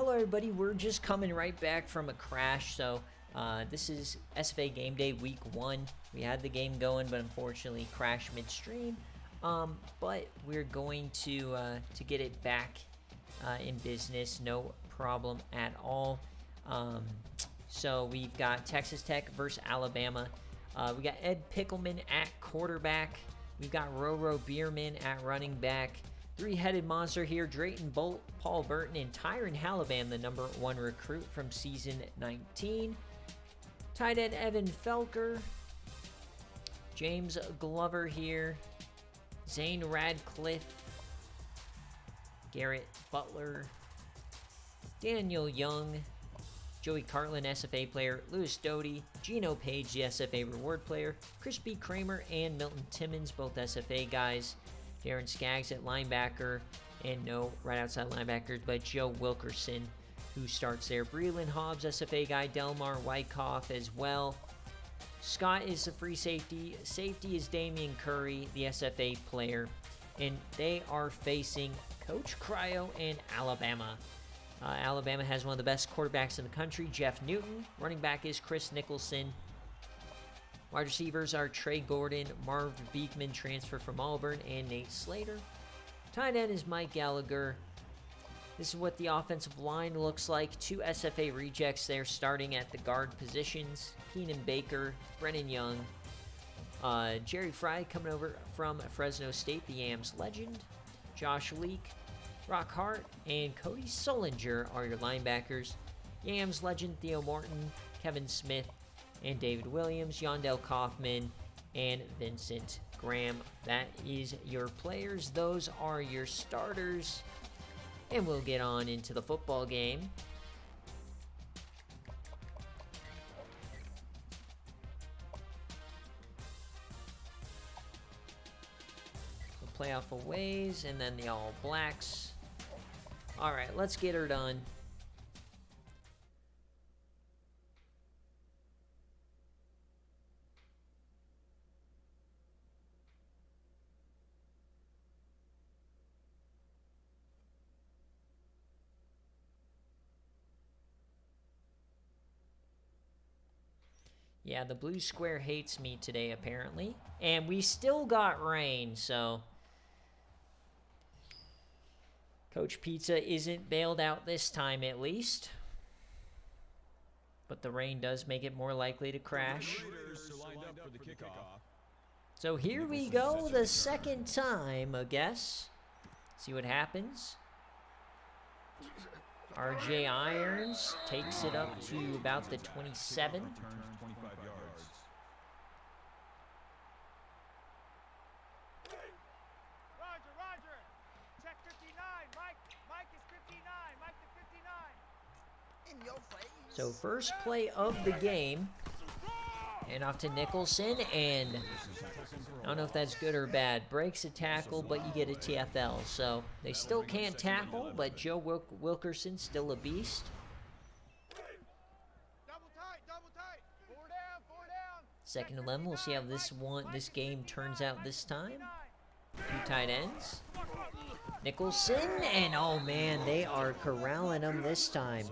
Hello everybody, we're just coming right back from a crash. So this is SFA Gameday week 1. We had the game going, but unfortunately crashed midstream. But we're going to get it back in business, no problem at all. So we've got Texas Tech versus Alabama. We got Ed Pickleman at quarterback. We've got Roro Bierman at running back. Three-headed monster here, Drayton Bolt, Paul Burton, and Tyron Halliban, the #1 recruit from season 19. Tight end Evan Felker. James Glover here. Zane Radcliffe. Garrett Butler. Daniel Young. Joey Cartlin, SFA player. Lewis Doty. Gino Page, the SFA reward player. Chris B. Kramer and Milton Timmons, both SFA guys. Darren Skaggs at linebacker, and no right outside linebackers, but Joe Wilkerson, who starts there. Breland Hobbs, SFA guy. Delmar Wyckoff as well. Scott is the free safety. Safety is Damian Curry, the SFA player, and they are facing Coach Cryo and Alabama. Alabama has one of the best quarterbacks in the country, Jeff Newton. Running back is Chris Nicholson. Wide receivers are Trey Gordon, Marv Beekman, transfer from Auburn, and Nate Slater. Tight end is Mike Gallagher. This is what the offensive line looks like. 2 SFA rejects there starting at the guard positions. Keenan Baker, Brennan Young. Jerry Fry coming over from Fresno State, the Yams legend. Josh Leak, Rock Hart, and Cody Solinger are your linebackers. Yams legend Theo Morton, Kevin Smith, and David Williams, Yondell Kaufman, and Vincent Graham. That is your players. Those are your starters. And we'll get on into the football game. So playoff aways, and then the All Blacks. All right, let's get her done. Yeah, the blue square hates me today, apparently. And we still got rain, so Coach Pizza isn't bailed out this time, at least. But the rain does make it more likely to crash. So here we go, the second time, I guess. See what happens. RJ Irons takes it up to about the 27. So first play of the game, and off to Nicholson, and I don't know if that's good or bad. Breaks a tackle, but you get a TFL. So they still can't tackle, but Joe Wilkerson still a beast. Second 11, we'll see how this game turns out this time. 2 tight ends. Nicholson, and oh man, they are corralling him this time.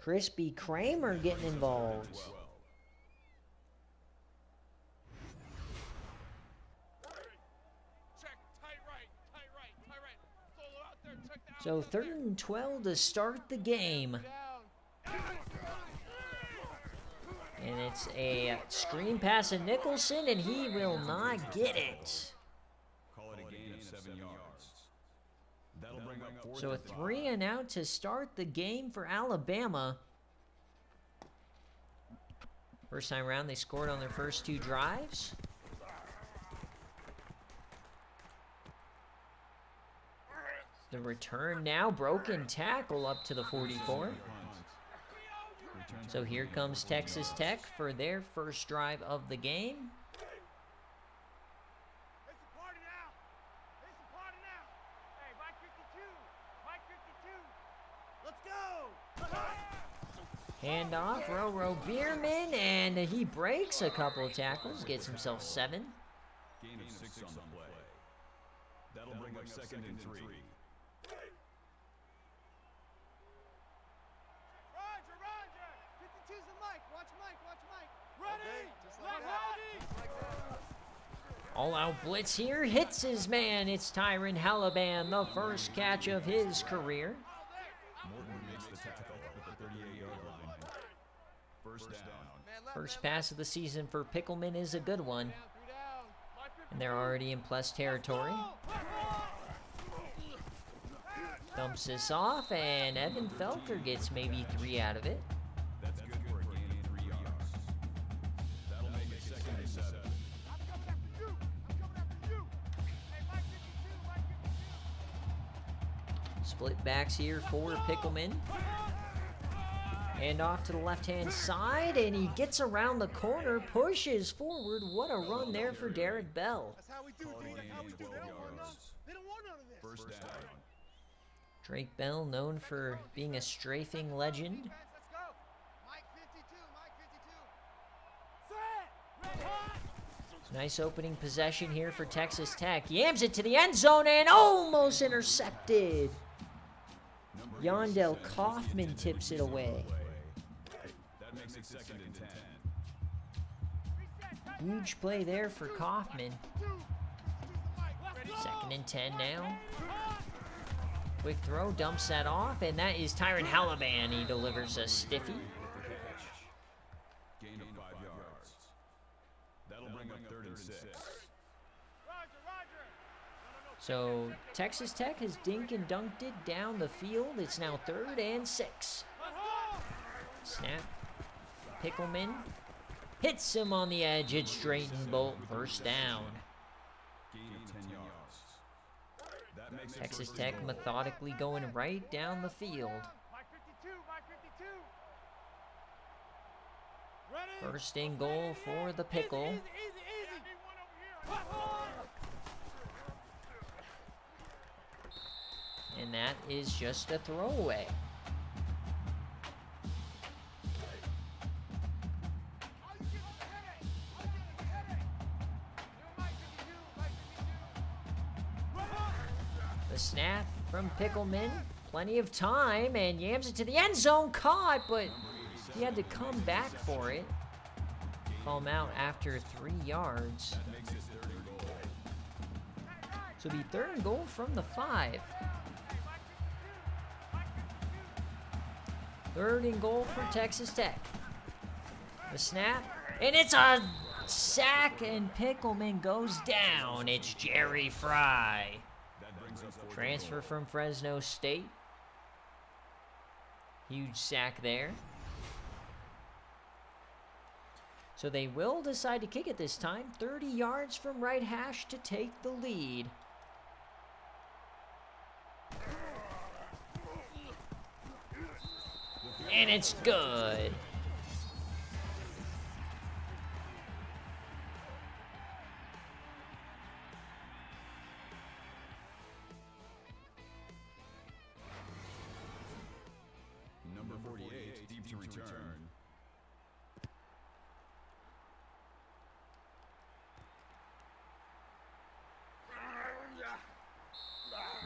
Chris B. Kramer getting involved. So 3rd and 12 to start the game. And it's a screen pass to Nicholson, and he will not get it. So a 3 and out to start the game for Alabama. First time around, they scored on their first 2 drives. The return now, broken tackle up to the 44. So here comes Texas Tech for their first drive of the game. Handoff, Roro Bierman, and he breaks a couple of tackles, gets himself 7. Gain of 6 on the play. That'll bring up 2nd and 3. All-out blitz here, hits his man. It's Tyron Halliban, the first catch of his career. First pass of the season for Pickleman is a good one. And they're already in plus territory. Dumps this off, and Evan Felker gets maybe 3 out of it. That's good for a gain of 3 yards. That'll make it 2nd and 7. Split backs here for Pickleman. And off to the left-hand side, and he gets around the corner, pushes forward. What a run there for Derek Bell. That's how we do it. They don't want none of this. First down. Drake Bell, known for being a strafing legend. Let's go. Mike 52. Nice opening possession here for Texas Tech. Yams it to the end zone and almost intercepted. Yondell Kaufman tips it away. That makes it 2nd and 10. Huge play there for Kaufman. 2nd and 10 now. Quick throw, dumps that off, and that is Tyron Halliban. He delivers a stiffy. Gain of 5 yards. That'll bring up 3rd and 6. So Texas Tech has dink and dunked it down the field. It's now 3rd and 6. Snap. Pickleman hits him on the edge. It's Drayton Bolt, first down. Gain of 10 yards. That makes it Texas 1st and Tech goal. methodically going right down the field. Mike 52. First and goal for the Pickle. And that is just a throwaway. The snap from Pickleman. Plenty of time, and yams it to the end zone. Caught, but he had to come back for it. Call him out after 3 yards. That makes it 3rd and goal. So it'll be 3rd and goal from the 5. 3rd and goal for Texas Tech. The snap, and it's a sack, and Pickleman goes down. It's Jerry Fry. That brings up 4th and Transfer goal. from Fresno State. Huge sack there. So they will decide to kick it this time. 30 yards from right hash to take the lead. And it's good. Number 48, deep to return.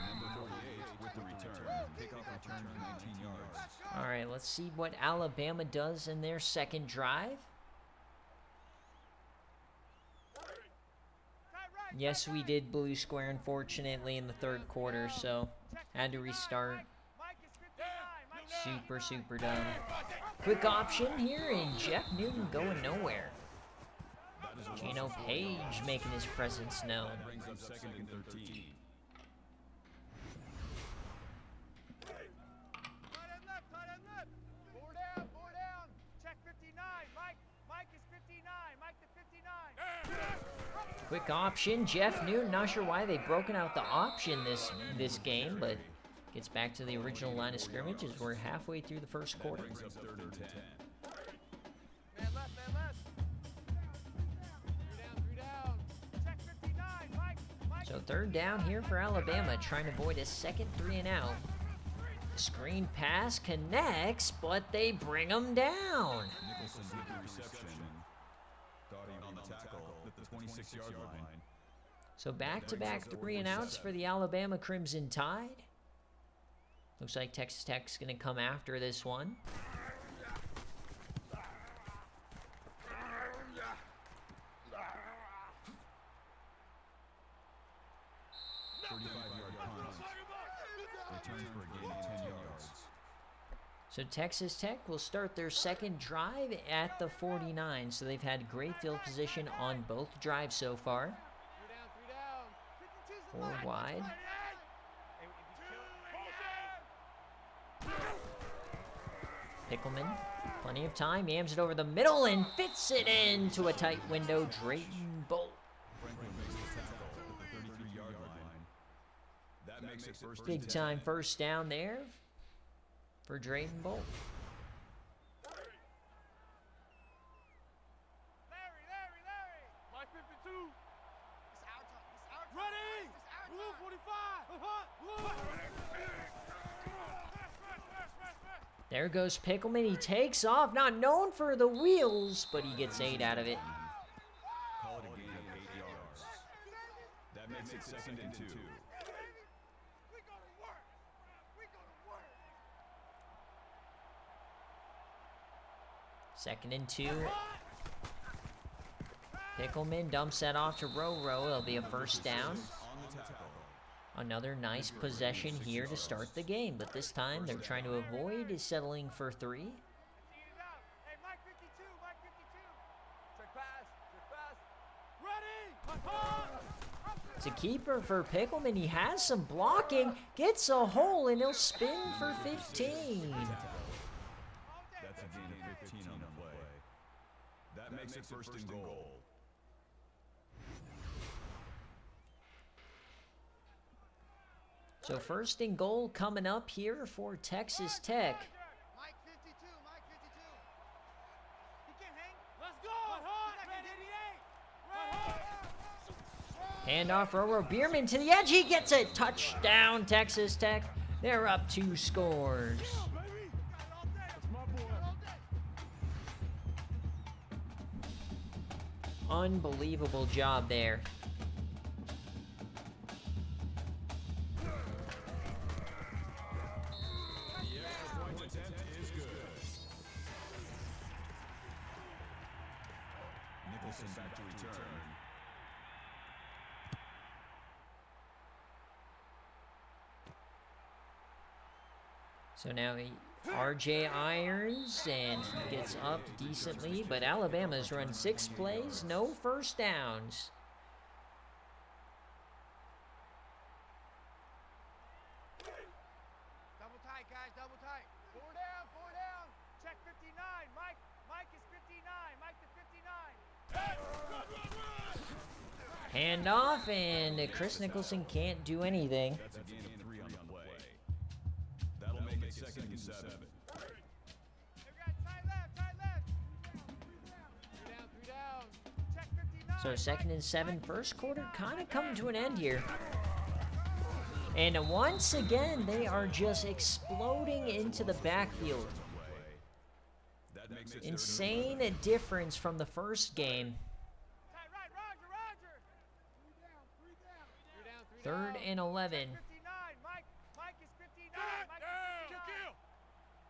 Number 48 with the return. Kickoff return of 19 yards. All right, let's see what Alabama does in their second drive. Yes, we did blue square, unfortunately, in the 3rd quarter, so had to restart. Super dumb. Quick option here, and Jeff Newton going nowhere. Gino Page making his presence known. That brings up 2nd and 13. Tight end left. 4 down. Check 59. Mike is 59. Mike to 59. Quick option, Jeff Newton. Not sure why they've broken out the option this game, but gets back to the original line of scrimmage as we're halfway through the first quarter. Brings up 3rd and 10. Man left. 3 down. Check 59. Mike. So 3rd down here for Alabama, trying to avoid a second 3 and out. Screen pass connects, but they bring him down. Nicholson with the reception. Thought he on the tackle at the 26-yard line. So back-to-back 3 and outs for the Alabama Crimson Tide. Looks like Texas Tech's going to come after this one. So Texas Tech will start their second drive at the 49. So they've had great field position on both drives so far. 4 wide. Pickleman, plenty of time, yams it over the middle and fits it into a tight window. Drayton Bolt. Big time first down there for Drayton Bolt. Larry. My 52. It's our time. Ready. Blue 45. There goes Pickleman. He takes off. Not known for the wheels, but he gets 8 out of it. Call it a gain of 8 yards. That makes it 2nd and 2. Second and 2. Pickleman dumps that off to Row. It'll be a first down. Another nice possession here to start the game, but this time they're trying to avoid settling for 3. Hey, Mike 52. Check pass. Ready. It's a keeper for Pickleman. He has some blocking, gets a hole, and he'll spin for 15. That's a gain of 15 on the play. That makes it 1st and goal. So 1st and goal coming up here for Texas Tech. Mike 52. He can hang. Let's go. Handoff, Roro Bierman to the edge. He gets it. Touchdown, Texas Tech. They're up 2 scores. Unbelievable job there. Back to return. So now RJ irons, and he gets up decently, but Alabama's run 6 plays, no first downs. Double tight, guys, double tight. 4 down. Check 59. Mike is 59. Mike to 59. Handoff, and Chris Nicholson can't do anything. That's a gain of 3 on the play. That'll make it 2nd and 7. Three down. Check 59. So 2nd and 7, first quarter kind of coming to an end here. And once again, they are just exploding into the backfield. That makes it Insane difference from the first game. Tight right, Roger. 3 down. 3rd and 11. 59. Mike is 59. Mike is 59.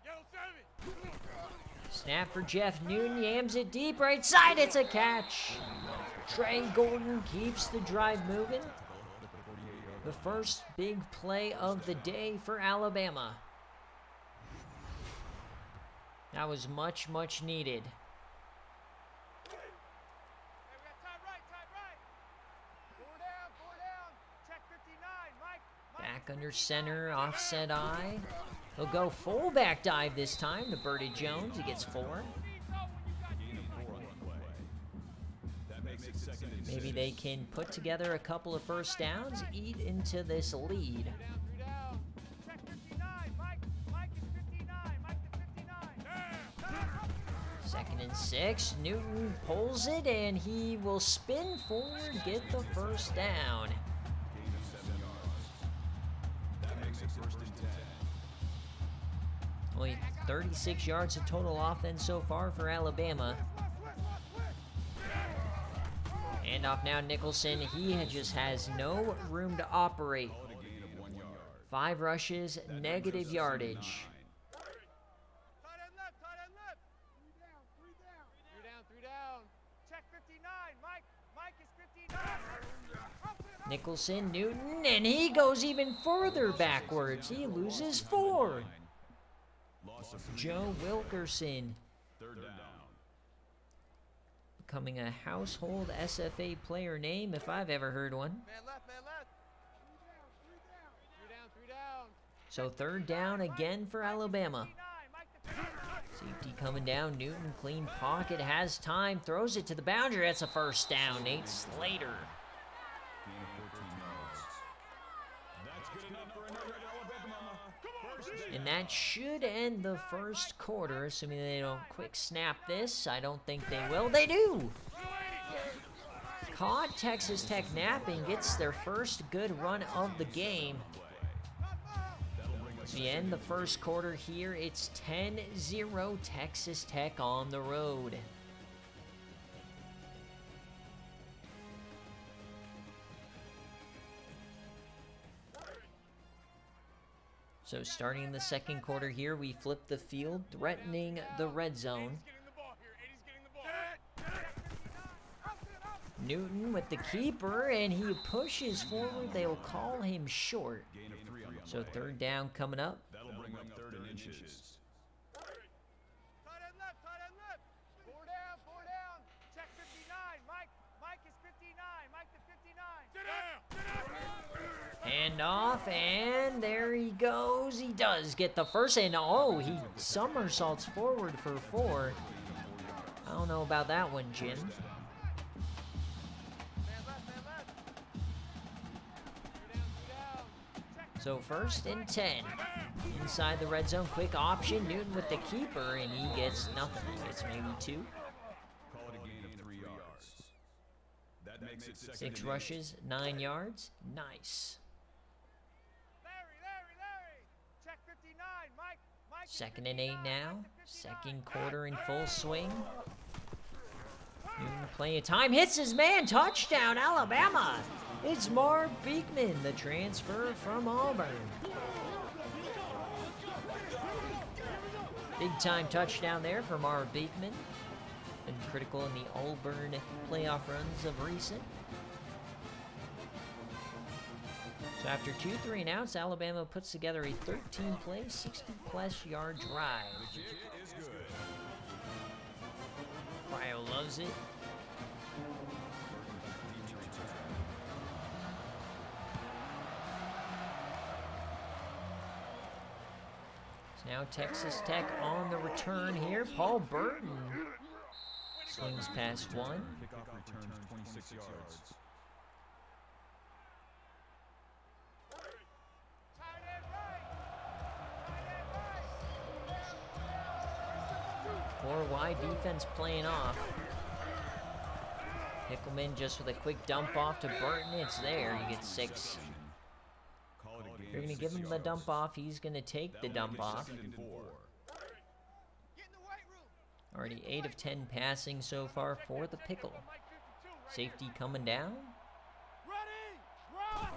Yellow 7. Snap for Jeff Newton, yams it deep right side, it's a catch. Trey Gordon keeps the drive moving. The first big play of the day for Alabama. That was much, much needed. Hey, we got tight right. 4 down. Check 59. Mike. Back under center, offset eye. He'll go fullback dive this time to Birdie Jones. He gets 4. gain of 4 on the play. That makes it 2nd and 6. Maybe they can put together a couple of first downs, eat into this lead. 3 down. Check 59. Mike is 59. Mike to 59. 2nd and 6. Newton pulls it, and he will spin forward, get the first down. Gain of 7 yards. That makes it 1st and 10. Only 36 yards of total offense so far for Alabama. Handoff now, Nicholson. He just has no room to operate. Call it a gain of 1 yard. 5 rushes, negative yardage. Tight end left. 3 down. Check 59. Mike is 59. Nicholson, Newton, and he goes even further backwards. He loses 4. Loss Joe Wilkerson, Third down. becoming a household SFA player name if I've ever heard one. Man left, man left. Three down. So third down again for Alabama. 59, Mike the 59. Safety coming down, Newton, clean pocket, has time, throws it to the boundary. That's a first down, Nate Slater. Gain of 14 yards. That's good enough for another Alabama. First down. And that should end the first quarter, assuming they don't quick snap this. I don't think they will. They do! Caught Texas Tech napping, gets their first good run of the game. As we end the first quarter here, it's 10-0 Texas Tech on the road. So starting in the second quarter here, we flip the field, threatening the red zone. Getting the ball here. Eddie's getting the ball. Newton with the keeper, and he pushes forward. They'll call him short. Gain of 3 on the So play. third down coming up. That'll bring up third and inches. Tight end left, tight end left. Four down. Check 59. Mike is 59. Mike the 59. Sit down. Hand off, and there he goes. He does get the first, and oh, he somersaults forward for 4. I don't know about that one, Jim. Man left. Three down. Check. So first and 10. Inside the red zone, quick option. Newton with the keeper, and he gets nothing. He gets maybe 2. Call it a gain of 3 yards. That makes it 6 second and rushes, 9 yards. Nice. Larry. Check 59. Mike is Second and 8 59. now. Mike the 59. Second quarter in full swing. Newton plenty of time. Hits his man. Touchdown, Alabama. It's Marv Beekman, the transfer from Auburn. Big time touchdown there for Marv Beekman. Been critical in the Auburn playoff runs of recent. So after 2 3 and outs, Alabama puts together a 13-play, 60-plus yard drive. kick is good. Cryo loves it. So now Texas Tech on the return here. Paul Burton swings past 1. Kickoff returns 26 yards. Tight end right. 4 wide defense playing off. Hickelman just with a quick dump off to Burton. It's there. He gets 6. Call it a gain They're of going to 6 give him the yards. dump off. He's going to take the That'll dump make it off. second and 4. Get in the weight room. Already 8 of 10 passing so far for the pickle. Mike 52. Right Safety coming down. Ready. Roll.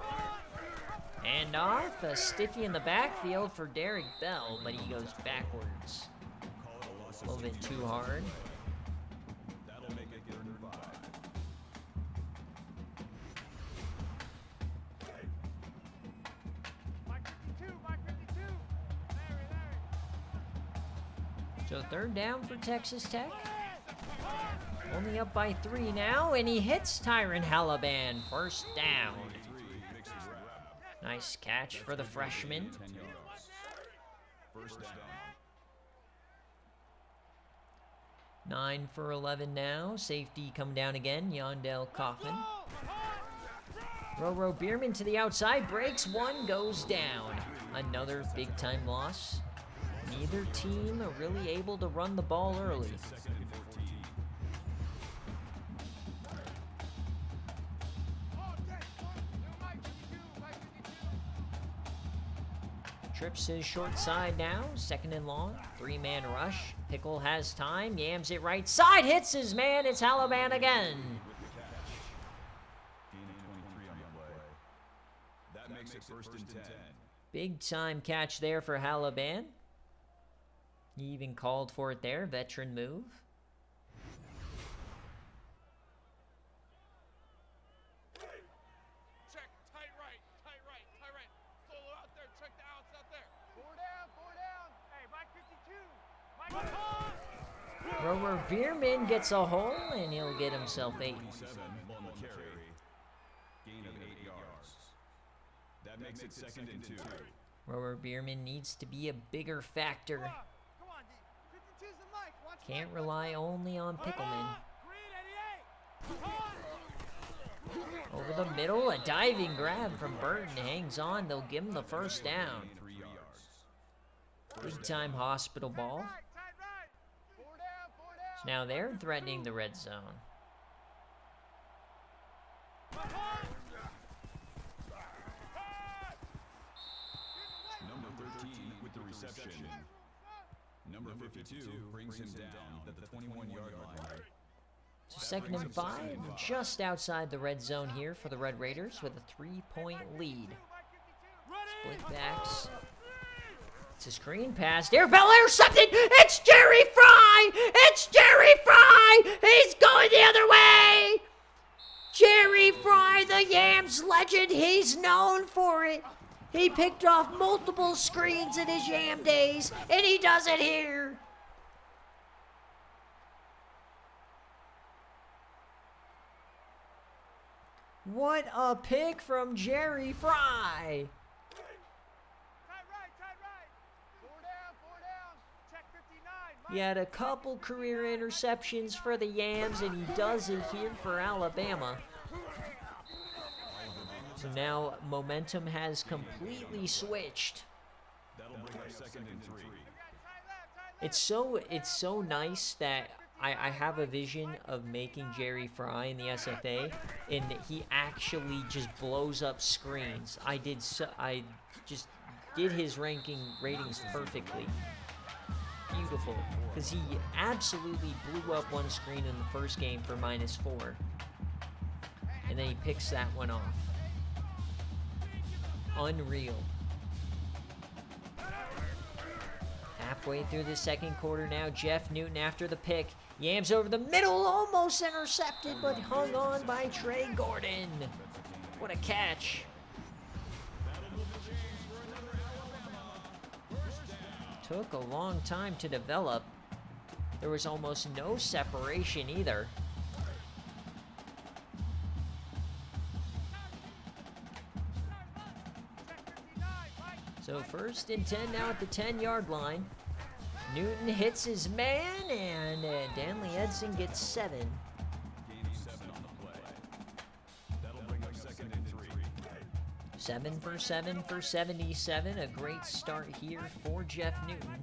And off. A stiffy in the backfield for Derek Bell, but he goes backwards. Call it a loss A of little bit 16 too yards. hard. That'll make it third and 5. Mike 52. Larry. So third down for Texas Tech. Only up by 3 now, and he hits Tyron Halaban. First down. 3 makes the grab. Nice catch for the freshman. 10 yards. First down. 9 for 11 now. Safety coming down again. Yondell Kaufman. Roro Bierman to the outside. Breaks 1, goes down. Another big time loss. Neither team are really able to run the ball early. Second and 14. Trips his short side now. Second and long. 3-man rush. Pickle has time. Yams it right side. Hits his man. It's Halaban again. With the catch. Gain of 23 on the play. That makes it first and 10. Big time catch there for Halaban. He even called for it there. Veteran move. Check, tight right. Solo out there, check the outs out there. Four down. Hey, Mike 52. Romer Bierman gets a hole, and he'll get himself 8. 27 on the carry. Gain of 8 yards. That makes it 2nd and 2. Romer Bierman needs to be a bigger factor. Come on, D. 52's the mic. Watch Can't Mike, rely only on Pickleman. Over the middle, a diving grab from Burton hangs on. They'll give him the first down. 3 yards. Big time hospital ball. Tight right. 4 down, 4 down. So now they're threatening the red zone. Number 13 with the reception. Number 52 brings him down at the 21-yard line. So 2nd and 5, just outside the red zone here for the Red Raiders with a 3-point lead. Split backs. It's a screen pass. Derek Bell intercepted. It's Jerry Fry. It's Jerry Fry. He's going the other way. Jerry Fry, the Yams legend. He's known for it. He picked off multiple screens in his Yam days, and he does it here. What a pick from Jerry Fry. Tight right. 4 down. Check 59. He had a couple career interceptions for the Yams, and he does it here for Alabama. So now momentum has completely switched. That'll bring up 2nd and 3. It's so nice that I have a vision of making Jerry Fry in the SFA, and he actually just blows up screens. I just did his ratings perfectly. Beautiful, because he absolutely blew up one screen in the first game for -4, and then he picks that one off. Unreal. Halfway through the 2nd quarter now, Jeff Newton after the pick. Yams over the middle, almost intercepted, but hung on by Trey Gordon. What a catch. Took a long time to develop. There was almost no separation either. So 1st and 10 now at the 10-yard line. Newton hits his man, and Danley Edson gets 7. Gain of 7 on the play. That'll bring up 2nd and 3. 7 for 7 for 77. A great start here for Jeff Newton.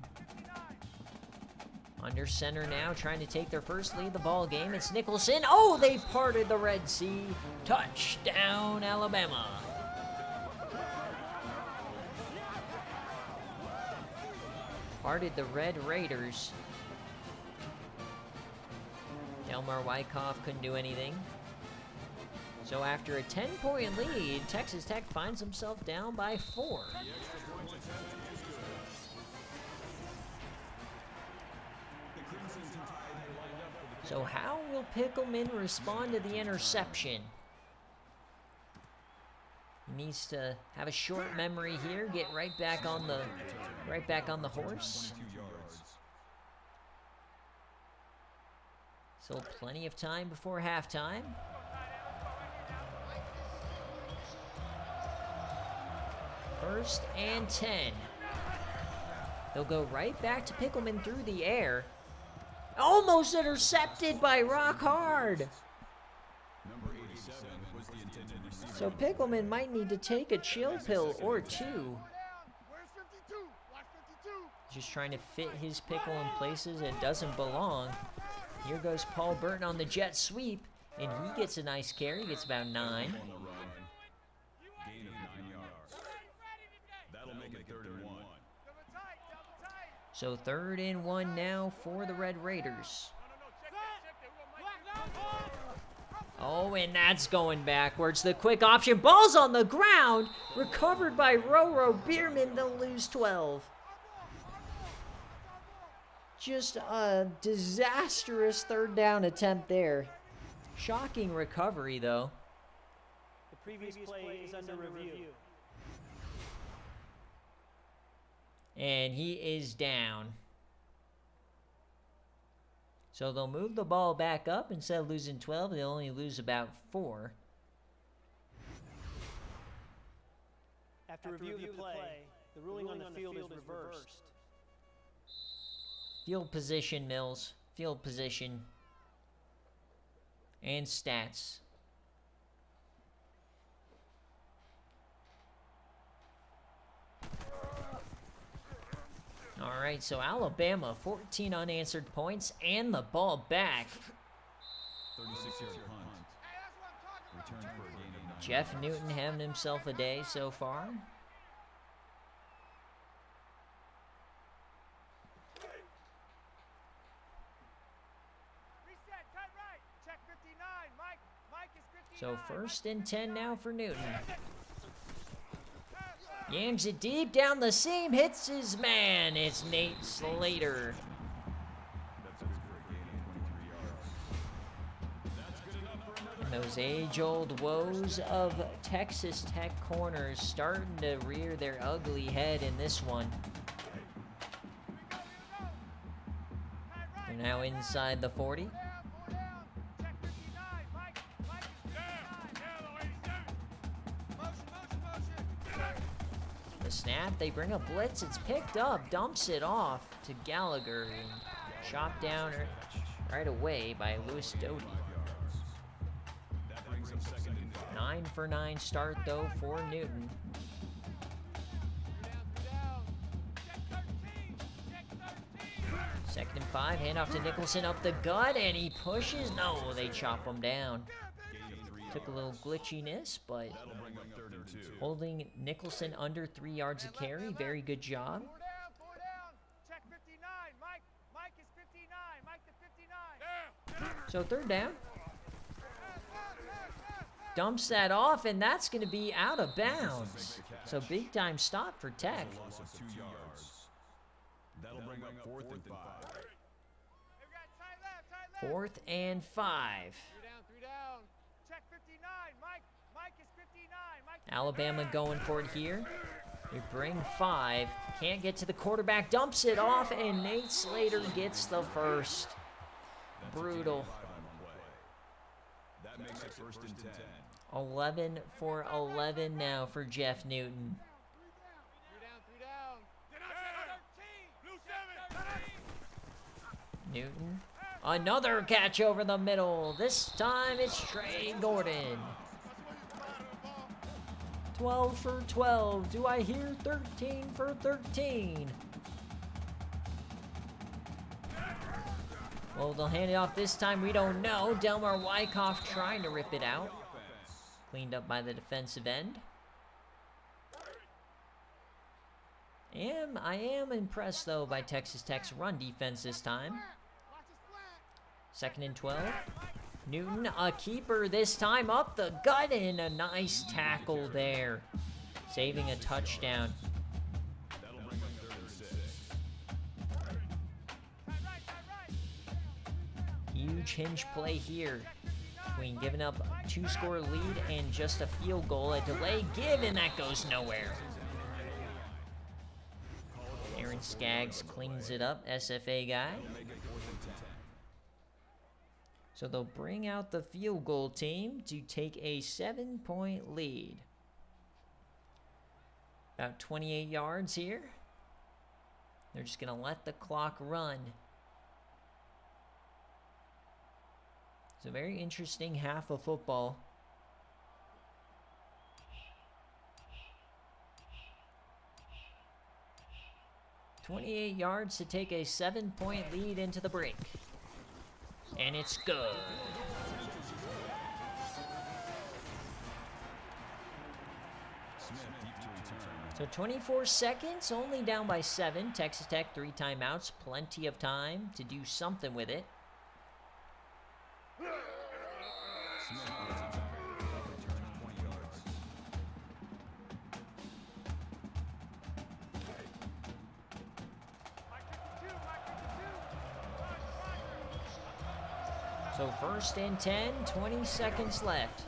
Under center now, trying to take their first lead of the ball game. It's Nicholson. Oh, they parted the Red Sea. Touchdown, Alabama. Parted the Red Raiders. Delmar Wyckoff couldn't do anything. So after a 10-point lead, Texas Tech finds himself down by 4. So how will Pickleman respond to the interception? He needs to have a short memory here, get right back on the horse. 22 yards. Still plenty of time before halftime. First and 10. They'll go right back to Pickleman through the air. Almost intercepted by Rock Hard. Number 87 was the intended receiver. So Pickleman might need to take a chill pill or two. Where's 52? Watch 52. Just trying to fit his pickle in places it doesn't belong. Here goes Paul Burton on the jet sweep, and he gets a nice carry. He gets about 9. On the run. Gain of 9 yards. That'll make it 3rd and 1. Double tight. So 3rd and 1 now for the Red Raiders. Oh, and that's going backwards. The quick option. Ball's on the ground. Recovered by Roro Bierman. They'll lose 12. Just a disastrous 3rd down attempt there. Shocking recovery, though. The previous play is under review. And he is down. So they'll move the ball back up. Instead of losing 12, they'll only lose about 4. After review of the play, the ruling on the field is reversed. Field position, Mills. Field position. And stats. All right, so Alabama, 14 unanswered points and the ball back. 36-yard punt. Return for a gain of 9 Jeff yards. Newton having himself a day so far. Reset, cut right. Check 59. Mike is 59. So first and 10 now for Newton. Yams it deep down the seam, hits his man. It's Nate Slater. That's good for a gain of 23 yards. That's good enough for another. Those age-old woes of Texas Tech corners starting to rear their ugly head in this one. They're now inside the 40. Four down. Check 59. Mike is 59. Motion. The snap, they bring a blitz, it's picked up, dumps it off to Gallagher and chopped down right away by Lewis Doty. That brings him second and 5. 9 for 9 start though for Newton. Second and 5, handoff to Nicholson up the gut, and he pushes. No, they chop him down. Took a little glitchiness, but That'll bring up third and 2. holding Nicholson under 3 yards of carry. Very good job. Four down. Check 59. Mike is 59. Mike to 59. So third down. Dumps that off, and that's going to be out of bounds. So big time stop for Tech. A loss of 2 yards. That'll bring up fourth and 5. Hey, we got tight left. 4th and 5. Three down. Check 59. Mike is 59. Mike Alabama going for it here. They bring 5. Can't get to the quarterback. Dumps it off, and Nate Slater gets the first. Brutal. 5 on the play. That makes it first and 10. 11 for 11 now for Jeff Newton. Three down. Newton. Another catch over the middle. This time it's Trey Gordon. 12 for 12. Do I hear 13 for 13? Well, they'll hand it off this time. We don't know. Delmar Wyckoff trying to rip it out. Cleaned up by the defensive end. I am impressed, though, by Texas Tech's run defense this time. Second and 12. Newton, a keeper this time, up the gut, and a nice tackle there. Saving a touchdown. That'll bring up third and 6. Huge hinge play here. Between giving up a 2-score lead and just a field goal. A delay give, and that goes nowhere. Aaron Skaggs cleans it up, SFA guy. Make it fourth and 10. So they'll bring out the field goal team to take a 7-point lead. About 28 yards here. They're just going to let the clock run. It's a very interesting half of football. .28 yards to take a 7-point lead into the break. And it's good. Smith deep to return. So 24 seconds, only down by 7. Texas Tech 3 timeouts, plenty of time to do something with it. Smith gets it back. Return 20 yards. So first and 10, 20 seconds left.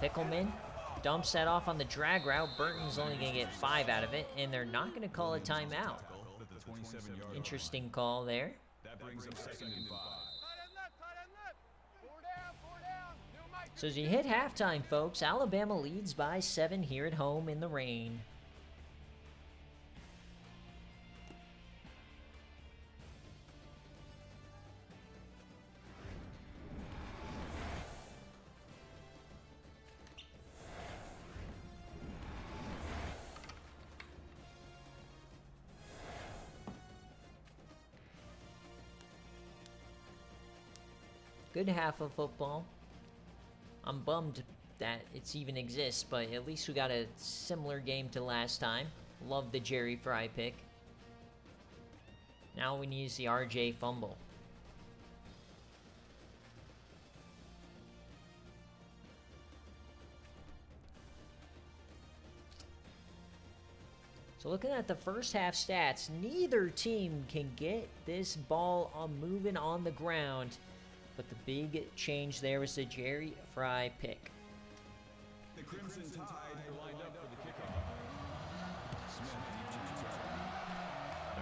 Pickleman dumps that off on the drag route. Burton's only going to get 5 out of it, and they're not going to call a timeout. At the 27-yard line. Interesting call there. That That brings up second and 5. Tight end left, tight end left. Four down. New Mike. So as you hit halftime, folks, Alabama leads by 7 here at home in the rain. Good half of football. I'm bummed that it's even exists, but at least we got a similar game to last time. Love the Jerry Fry pick. Now we need the RJ fumble. So looking at the first half stats, neither team can get this ball moving on the ground. But the big change there was the Jerry Fry pick. The Crimson Tide are lined up for the kickoff. Smith.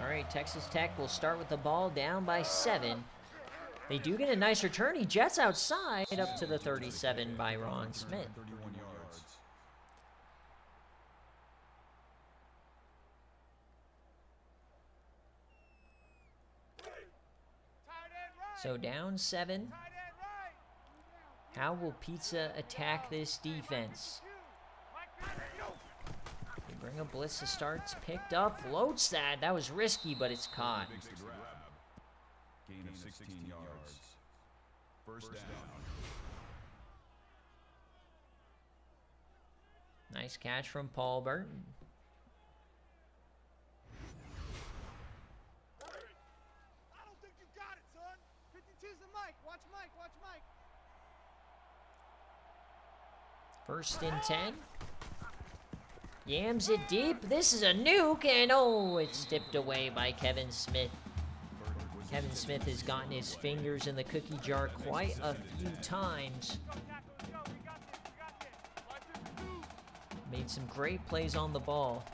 All right, Texas Tech will start with the ball down by 7. They do get a nice return. He jets outside up to the 37 by Ron Smith. 31 yards. So down 7. How will Pizza attack this defense? They bring a blitz to start. It's picked up. Floats that. That was risky, but it's caught. Makes the grab. Gain of 16 yards. First down. Nice catch from Paul Burton. I don't think you got it, son. 52's the Mike. Watch Mike. First and 10. Yams it deep. This is a nuke, and oh, it's tipped away by Kevin Smith. Kevin Smith has gotten his fingers in the cookie jar quite a few times. Made some great plays on the ball.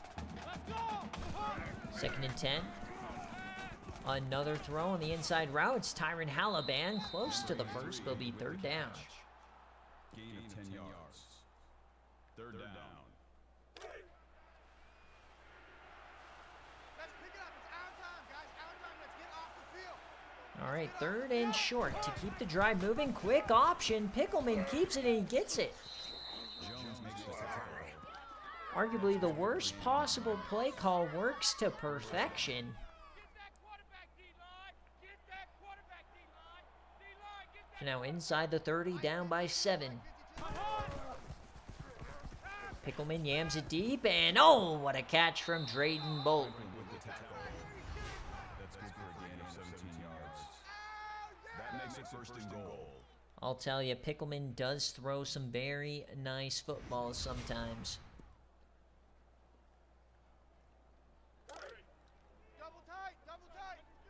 Second and 10. Another throw on the inside route. It's Tyron Halliban. Close to the first. Will be third down. Gain of 10 yards. Third down. Let's pick it up. It's our time, guys. Our time. Let's get off the field. All right, third and short to keep the drive moving. Quick option. Pickleman keeps it and he gets it. Jones makes the tackle. Arguably the worst possible play call works to perfection. Now inside the 30, down by 7. Pickleman yams it deep, and oh, what a catch from Drayden Bolton. With the tackle. That's good for a gain of 17 yards. That makes it first and goal. I'll tell you, Pickleman does throw some very nice footballs sometimes. Double tight.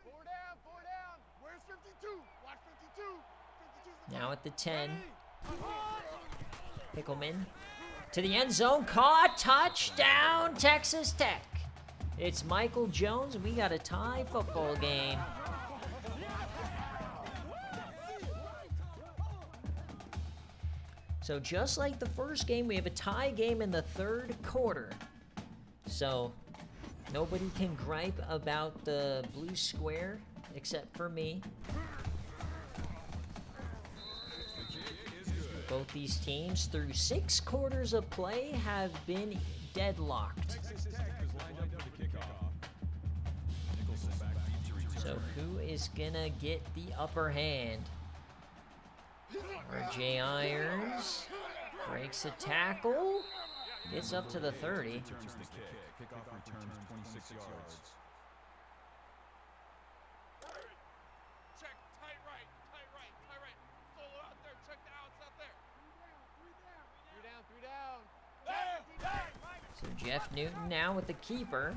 Four down. Where's 52? Watch 52. 52's the Now at the 10. Pickleman to the end zone, caught, touchdown, Texas Tech. It's Michael Jones, and we got a tie football game. So just like the first game, we have a tie game in the third quarter. So nobody can gripe about the blue square except for me. Both these teams, through 6 quarters of play, have been deadlocked. Texas Tech is lined up for the kickoff. Nicholson back deep to return. So who is gonna get the upper hand? RJ Irons breaks a tackle, gets up to the 30. Returns the kick. Kickoff returns 26 yards. check. Tight right. Solo out there. Check the outs out there. Three down. So Jeff Newton now with the keeper.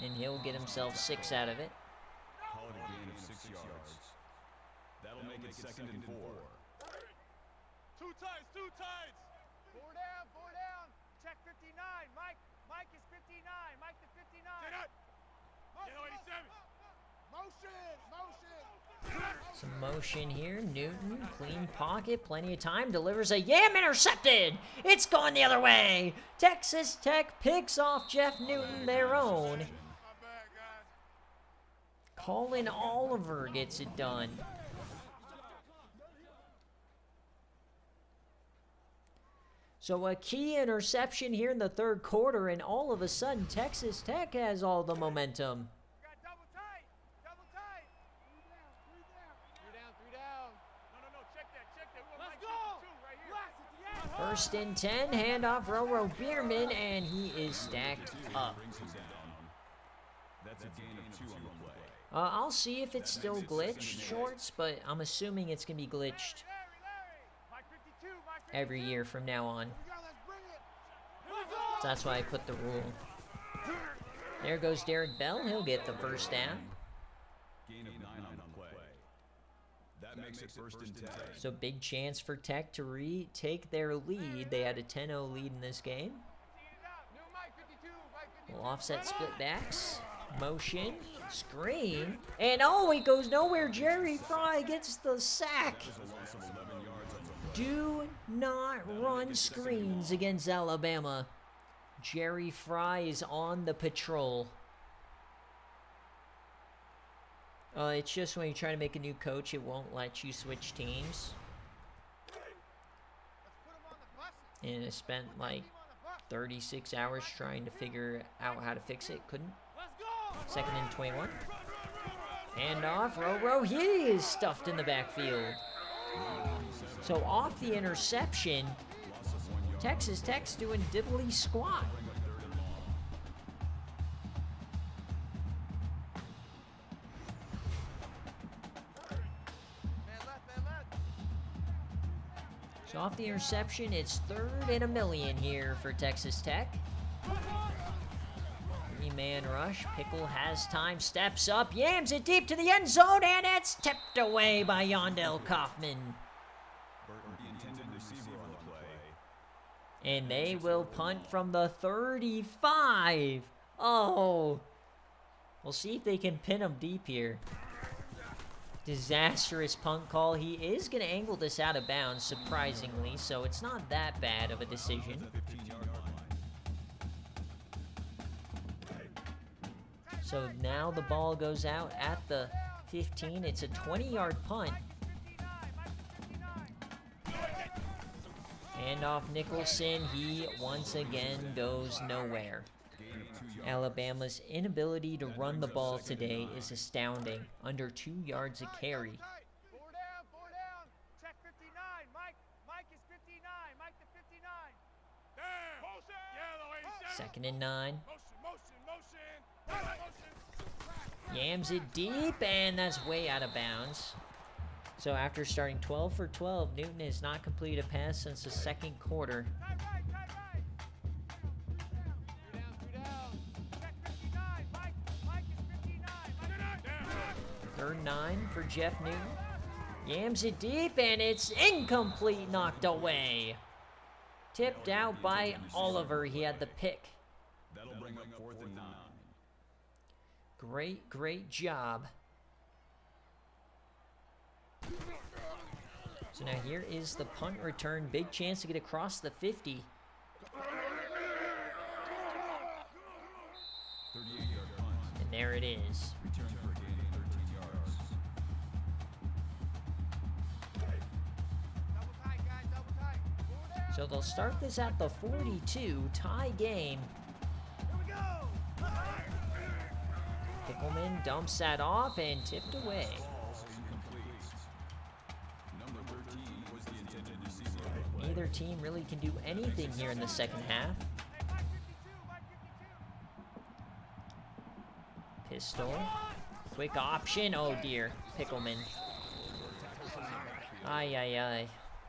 And he'll get himself 6 out of it. Call it a gain of 6 yards. That'll make it second and 4. Two tights. Four down. Check 59. Mike is 59. Mike to 59. Get up. Yellow 87. Some motion here. Newton, clean pocket, plenty of time. Delivers a yam, intercepted. It's going the other way. Texas Tech picks off Jeff Newton, their own. Colin Oliver gets it done. So a key interception here in the third quarter, and all of a sudden Texas Tech has all the momentum. First and 10, handoff, Roro Bierman, and he is stacked up. That's a gain of 2 on the play. I'll see if it's still glitched, Shorts, but I'm assuming it's going to be glitched every year from now on. So that's why I put the rule. There goes Derek Bell. He'll get the first down. Gain of 9 on the play. That makes it first and 10. So big chance for Tech to retake their lead. They had a 10-0 lead in this game. We'll offset split backs. Motion. Screen. And oh, it goes nowhere. Jerry Fry gets the sack. Do not run screens against Alabama. Jerry Fry is on the patrol. It's just when you try to make a new coach, it won't let you switch teams. And I spent like 36 hours trying to figure out how to fix it. Couldn't. Second and 21. Handoff. Roro. He is stuffed in the backfield. So off the interception, Texas Tech's doing diddly squat. So off the interception, it's 3rd and 1,000,000 here for Texas Tech. 3-man rush. Pickle has time, steps up, yams it deep to the end zone, and it's tipped away by Yondell Kaufman. And they will punt from the 35. Oh. We'll see if they can pin him deep here. Disastrous punt call. He is going to angle this out of bounds, surprisingly, so it's not that bad of a decision. So now the ball goes out at the 15. It's a 20-yard punt. Hand off Nicholson. He once again goes nowhere. Alabama's inability to run the ball today is astounding. Under 2 yards a carry. 4 down. Check 59. Mike is 59. Mike to 59. Second and 9. Yams it deep, and that's way out of bounds. So after starting 12 for 12, Newton has not completed a pass since the second quarter. Third and 9 for Jeff Newton. Yams it deep, and it's incomplete, knocked away. Tipped out by Oliver. He had the pick. That'll bring up 4th and 9. Great job. So now here is the punt return. Big chance to get across the 50. 38-yard punt. And there it is. Return for a gain of 13 yards. Double tight, guys. Double tight. 4 down. So they'll start this at the 42. Tie game. Here we go. Pickleman dumps that off and tipped away. Number 13 was the intended receiver. Neither team really can do anything here in the second half. Pistol. Quick option. Oh dear. Pickleman. Ay.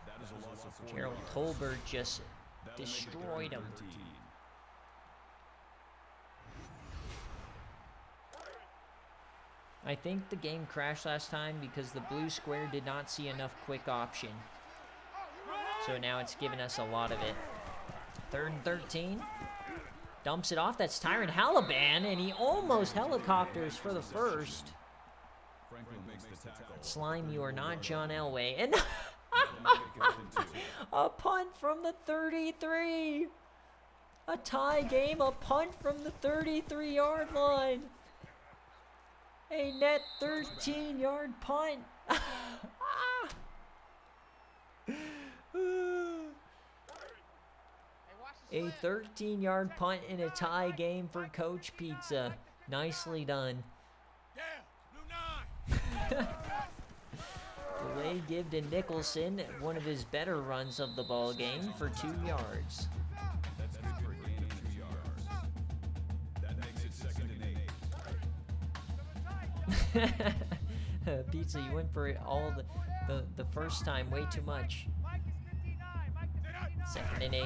That is a loss of 4 Gerald yards. Tolbert just That'll make it destroyed him. 13. I think the game crashed last time because the blue square did not see enough quick option. So now it's giving us a lot of it. 3rd and 13. Dumps it off. That's Tyron Halliban, and he almost helicopters for the first. Franklin makes the tackle. Slime, you are not John Elway. And a punt from the 33. A tie game, a punt from the 33-yard line. A net 13-yard punt. A 13-yard punt in a tie game for Coach Pizza. Nicely done. Delay give to Nicholson, one of his better runs of the ball game, for 2 yards. That's good for a gain of 2 yards. That makes it 2nd and 8. Pizza, you went for it all the first time, way too much. 2nd and 8.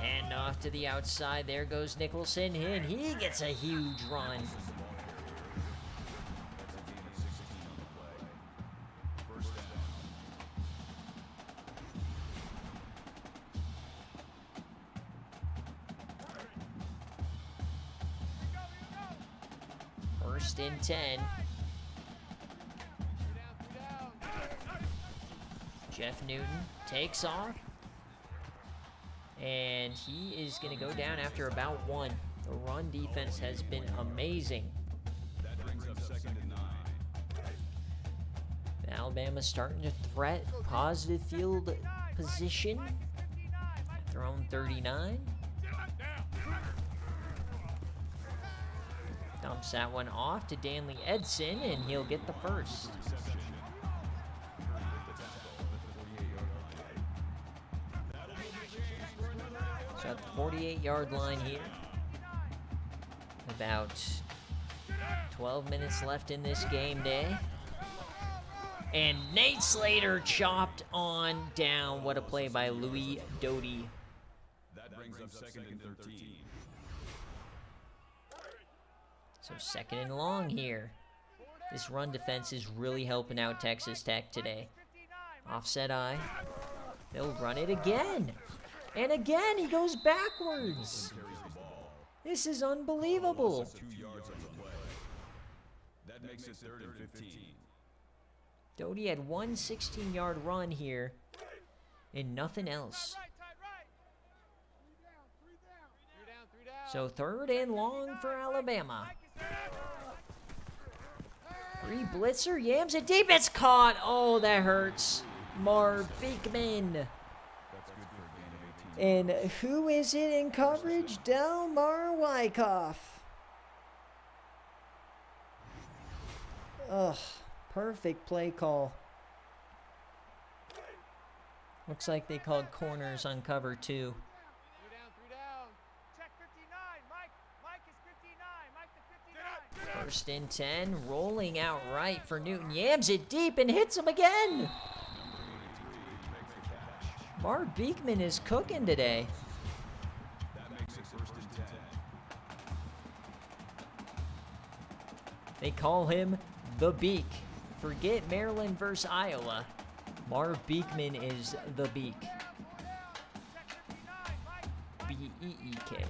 And off to the outside, there goes Nicholson, and he gets a huge run. First and 10. Jeff Newton takes off. And he is going to go down after about 1. The run defense has been amazing. That brings up 2nd and 9. Alabama's starting to threat positive field position. Their own 39. Dumps that one off to Danley Edson, and he'll get the first. So at the 48-yard line here. About 12 minutes left in this game day. And Nate Slater chopped on down. What a play by Louis Doty. That brings up 2nd and 13. So 2nd and long here. This run defense is really helping out Texas Tech today. Offset eye. They'll run it again. And again, he goes backwards. This is unbelievable. 2 yards on the play. That makes it 3rd and 15. Doty had one 16-yard run here and nothing else. So 3rd and long for Alabama. Free blitzer, yams it deep, it's caught. Oh, that hurts. Marv Beekman. That's good for a gain of 18. And who is it in coverage? Delmar Wyckoff. Ugh, perfect play call. Looks like they called corners on cover 2. 1st and 10, rolling out right for Newton. Yams it deep and hits him again. Marv Beekman is cooking today. That makes it 1st and 10. They call him the Beak. Forget Maryland versus Iowa. Marv Beekman is the Beak. B-E-E-K.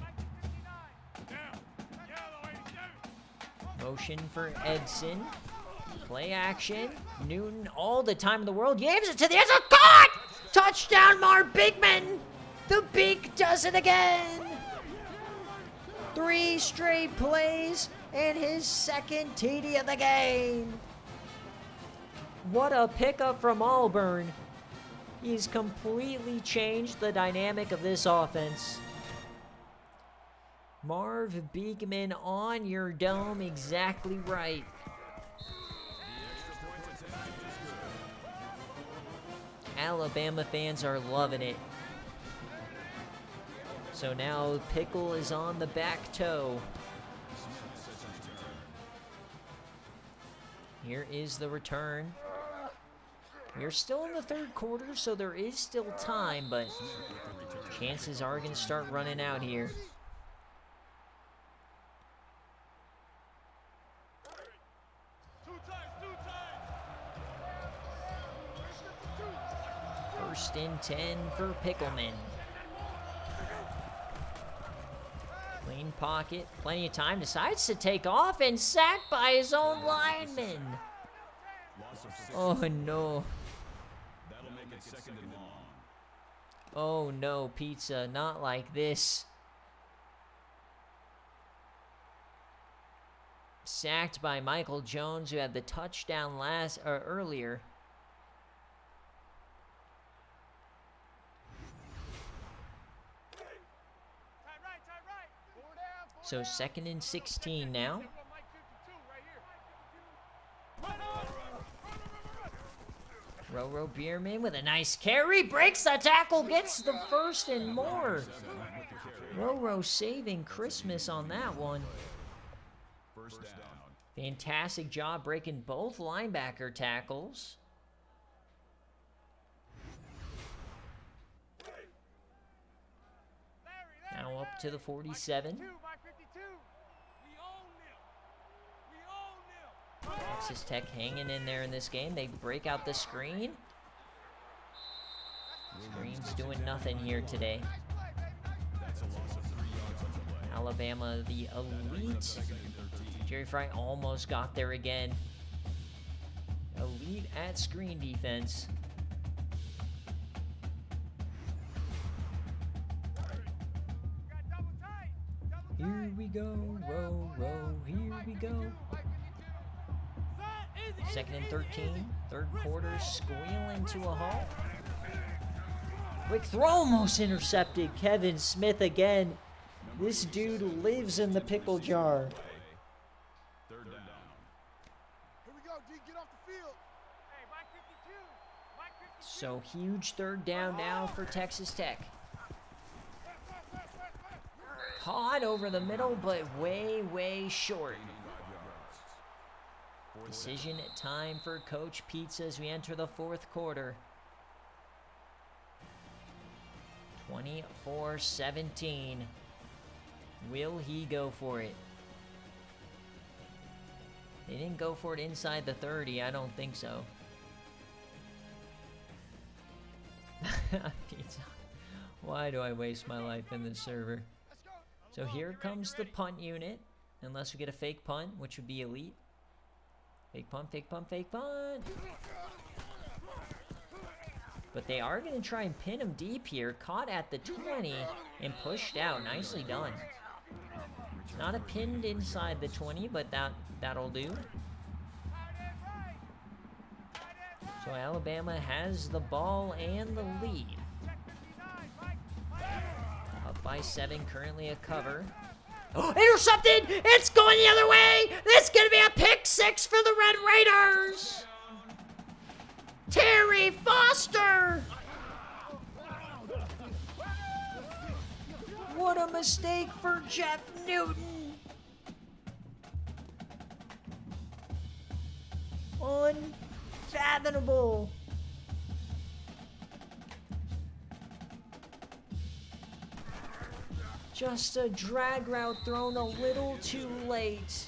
Motion for Edson. Play action. Newton all the time in the world. Yaves it to the end zone. Caught! Touchdown, Marv Beekman! The Beak does it again! 3 straight plays and his 2nd TD of the game. What a pickup from Auburn. He's completely changed the dynamic of this offense. Marv Beekman on your dome, exactly right. Alabama fans are loving it. So now Pickle is on the back toe. Here is the return. We're still in the 3rd quarter, so there is still time, but chances are going to start running out here. First and 10 for Pickleman. Clean pocket, plenty of time, decides to take off and sacked by his own lineman. loss of 6. Oh no. That'll make it 2nd and long. Oh no, Pizza, not like this. Sacked by Michael Jones, who had the touchdown earlier. So 2nd and 16 now. Roro Bierman with a nice carry. Breaks the tackle, gets the first and more. Roro saving Christmas on that one. First down. Fantastic job breaking both linebacker tackles. Now up to the 47. Texas Tech hanging in there in this game. They break out the screen. Screen's doing nothing here today. That's a loss of 3 yards on the play. Alabama, the elite. Jerry Fry almost got there again. Elite at screen defense. Here we go, row, row, here we go. 2nd and 13, 3rd quarter, squealing to a halt. Quick throw, almost intercepted. Kevin Smith again. This dude lives in the pickle jar. 3rd down. Here we go, D, get off the field. Hey, Mike 52. Mike 52. So huge 3rd down now for Texas Tech. Caught over the middle, but way, way short. Decision time for Coach Pizza as we enter the 4th quarter. 24-17. Will he go for it? They didn't go for it inside the 30. I don't think so. Pizza. Why do I waste my life in this server? So here comes the punt unit. Unless we get a fake punt, which would be elite. Fake punt, fake punt, fake punt. But they are going to try and pin him deep here. Caught at the 20 and pushed out. Nicely done. Not a pinned inside the 20, but that'll do. So Alabama has the ball and the lead. Up by 7, currently a cover. Oh, intercepted! It's going the other way! This is going to be a pick 6 for the Red Raiders! Terry Foster! What a mistake for Jeff Newton! Unfathomable! Just a drag route thrown a little too late.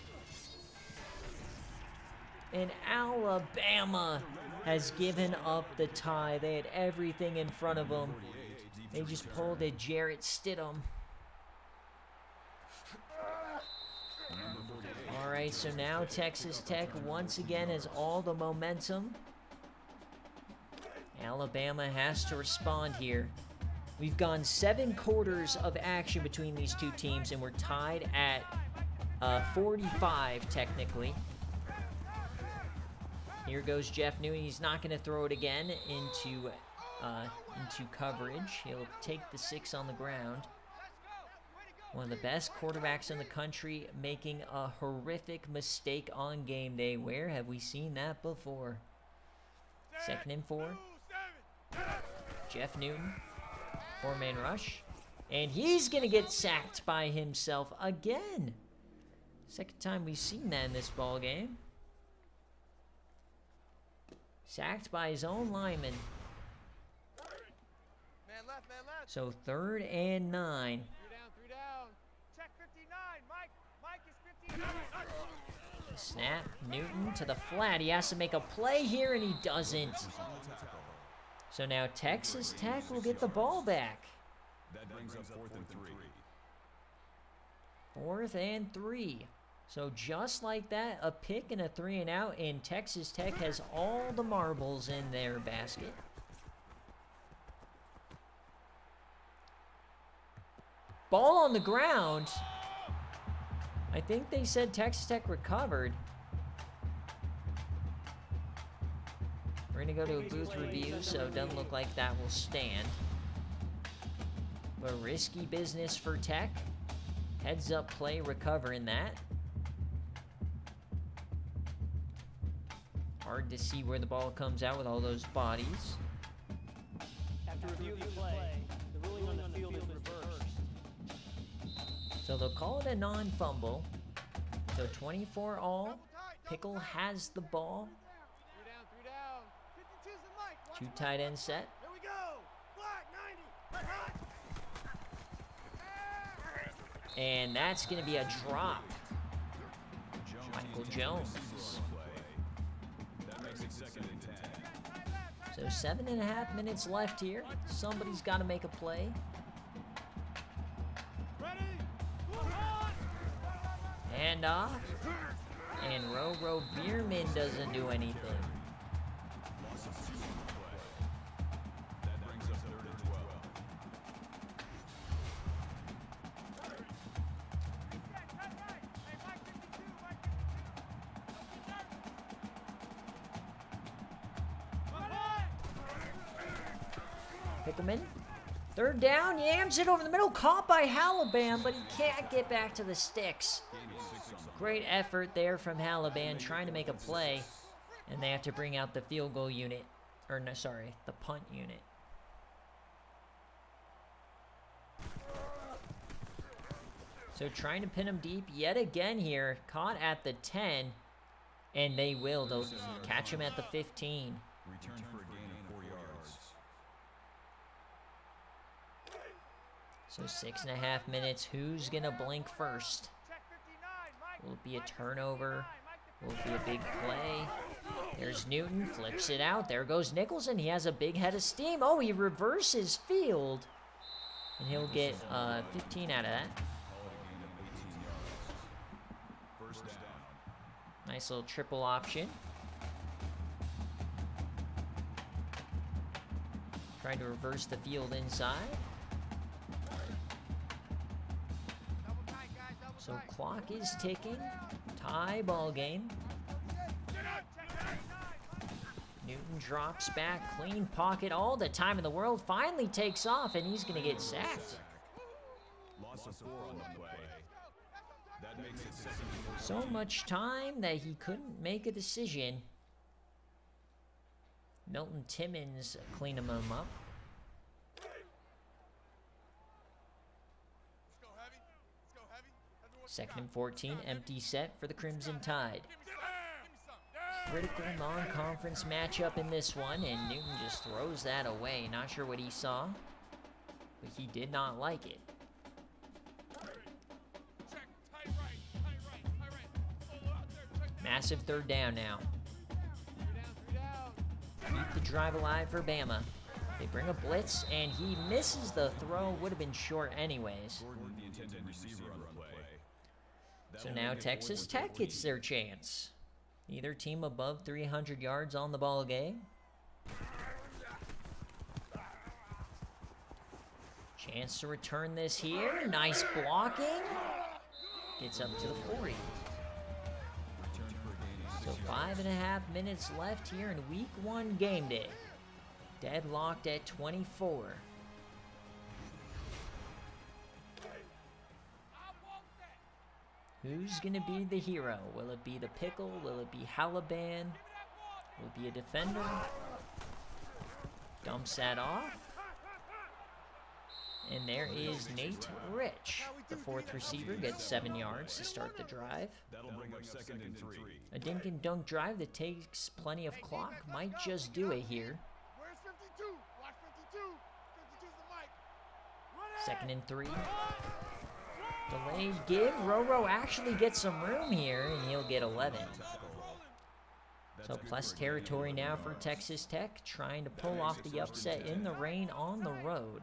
And Alabama has given up the tie. They had everything in front of them. They just pulled a Jarrett Stidham. All right, so now Texas Tech once again has all the momentum. Alabama has to respond here. We've gone 7 quarters of action between these two teams, and we're tied at 45, technically. Here goes Jeff Newton. He's not going to throw it again into coverage. He'll take the 6 on the ground. One of the best quarterbacks in the country making a horrific mistake on game day. Where have we seen that before? 2nd and 4. Jeff Newton. 4-man rush. And he's going to get sacked by himself again. Second time we've seen that in this ball game. Sacked by his own lineman. Man left, man left. So 3rd and 9. 3 down. Check 59. Mike is 59. Snap. Newton to the flat. He has to make a play here, and he doesn't. So now Texas Tech will get the ball back. That brings up 4th and 3. 4th and 3. So just like that, a pick and a 3 and out, and Texas Tech has all the marbles in their basket. Ball on the ground. I think they said Texas Tech recovered. We're going to go to a booth review, so it doesn't look like that will stand. But risky business for Tech. Heads up play, recovering that. Hard to see where the ball comes out with all those bodies. After review of the play, the ruling on the field is reversed. So they'll call it a non-fumble. So 24 all. Pickle has the ball. 3 down. 52's the mic. Watch Two the tight mic. end set. Here we go. Black 90. Hot. And that's going to be a drop. Michael Jones. That makes it 2nd and 10. So 7.5 minutes left here. Somebody's got to make a play. Ready? Move on. Hand off. And Ro Bierman doesn't do anything. Loss of 2 on the play. That brings us 3rd and 12. Hey, Mike 52. Mike 52. Pickleman. 3rd down. Yams it over the middle. Caught by Halaban, but he can't get back to the sticks. Great effort there from Halaban trying to make a play. And they have to bring out the field goal unit. Or, no, sorry, the punt unit. So trying to pin him deep yet again here. Caught at the 10. And they will. They'll catch him at the 15. Return for a gain of 4 yards. So 6.5 minutes. Who's going to blink first? Check 59. Mike. Will it be a turnover? Will it be a big play? There's Newton. Flips it out. There goes Nicholson. He has a big head of steam. Oh, he reverses field. And he'll get 15 out of that. Call it a gain of 18 yards. 1st down. Nice little triple option. Trying to reverse the field inside. Double tight, guys. Double So tight. clock is ticking. Tie ball game. Check 59. Newton drops back. Clean pocket. All the time in the world. Finally takes off, and he's going to get sacked. Loss of 4 on the play. That makes it 2nd and 14. So much time that he couldn't make a decision. Milton Timmons cleaning him up. Let's go heavy. Let's go heavy. Everyone 2nd and 14. Empty set for the Crimson Tide. give me some. Critical non-conference matchup in this one, and Newton just throws that away. Not sure what he saw, but he did not like it. Check. Tight right. Solo out there. Check that. Massive 3rd down now. 3 down. Keep the drive alive for Bama. They bring a blitz, and he misses the throw. Would have been short anyways. Gordon, the intended receiver on the play. So now Texas Tech gets their chance. Neither team above 300 yards on the ball game. Chance to return this here. Nice blocking. Gets up to the 40. Return for a gain of 6 So 5.5 minutes left here in week 1 game day. Deadlocked at 24. Who's going to be the hero? Will it be the Pickle? Will it be Halaban? Will it be a defender? Dumps that off. And there is Nate Rich. The 4th receiver gets 7 yards to start the drive. That'll bring up 2nd and 3. A dink and dunk drive that takes plenty of clock. Might just do it here. Where's 52? Watch 52. 52's the mic. 2nd and 3. Delayed give. Roro actually gets some room here, and he'll get 11. So plus territory now for Texas Tech, trying to pull off the upset in the rain on the road.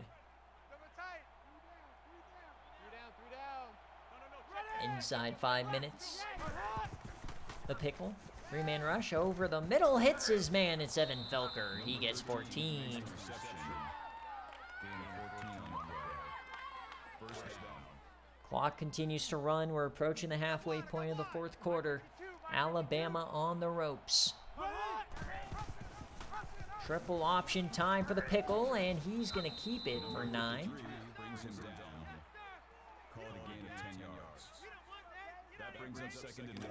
Double tight. 3 down. 3 down. inside 5 minutes. The Pickle, 3-man rush over the middle, hits his man. It's Evan Felker. He gets 14. Clock continues to run. We're approaching the halfway point of the fourth quarter. Alabama on the ropes. Triple option time for the Pickle, and he's going to keep it for 9. Call it a gain of 10 yards. That brings up 2nd and 1.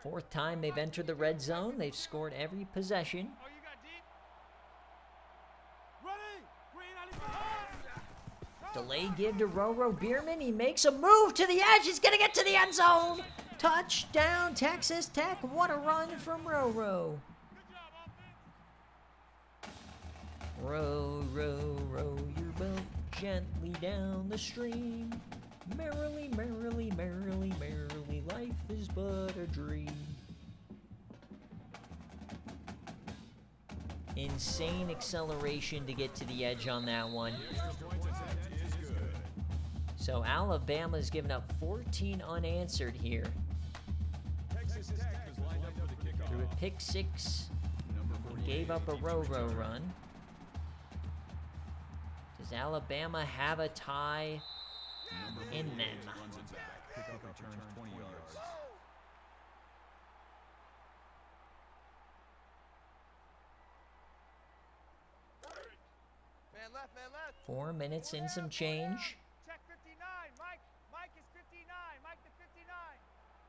Fourth time they've entered the red zone. They've scored every possession. Delay give to Roro Bierman. He makes a move to the edge. He's going to get to the end zone. Touchdown, Texas Tech. What a run from Roro. Row, row, row your boat gently down the stream. Merrily, merrily, merrily, merrily, life is but a dream. Insane acceleration to get to the edge on that one. So Alabama's given up 14 unanswered here. Through a pick 6. Gave up a Roro run. Does Alabama have a tie in them? Man left, man left. 4 minutes and some change. Check 59. Mike is 59. Mike to 59.